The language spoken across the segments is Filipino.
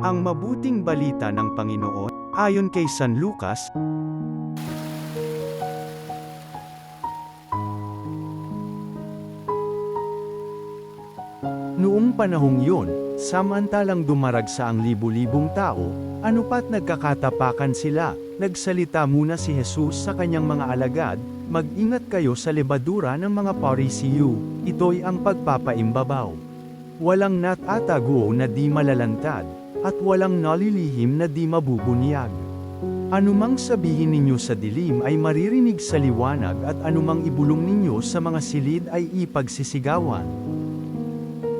Ang mabuting balita ng Panginoon, ayon kay San Lucas. Noong panahong yun, samantalang dumaragsa ang libu-libong tao, anupat nagkakatapakan sila, nagsalita muna si Jesus sa kanyang mga alagad, "Mag-ingat kayo sa lebadura ng mga Parisiyo, ito'y ang pagpapaimbabaw. Walang natatago na di malalantad, at walang nalilihim na di mabubunyag. Anumang sabihin ninyo sa dilim ay maririnig sa liwanag at anumang ibulong ninyo sa mga silid ay ipagsisigawan.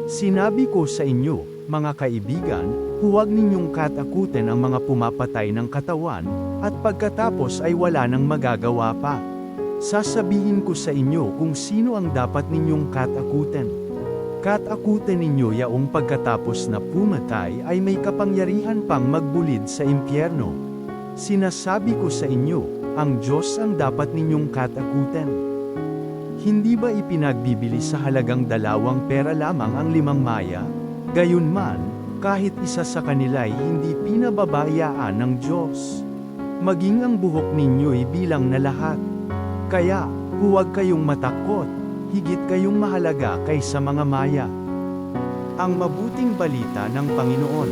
Sinabi ko sa inyo, mga kaibigan, huwag ninyong katakutin ang mga pumapatay ng katawan, at pagkatapos ay wala nang magagawa pa. Sasabihin ko sa inyo kung sino ang dapat ninyong katakutin. Katakutin ninyo yaong pagkatapos na pumatay ay may kapangyarihan pang magbulid sa impyerno. Sinasabi ko sa inyo, ang Diyos ang dapat ninyong katakutin. Hindi ba ipinagbibili sa halagang 2 pera lamang ang 5 maya? Gayunman, kahit isa sa kanila ay hindi pinababayaan ng Diyos. Maging ang buhok ninyo'y bilang na lahat. Kaya, huwag kayong matakot. Higit kayong mahalaga kaysa mga maya. Ang mabuting balita ng Panginoon.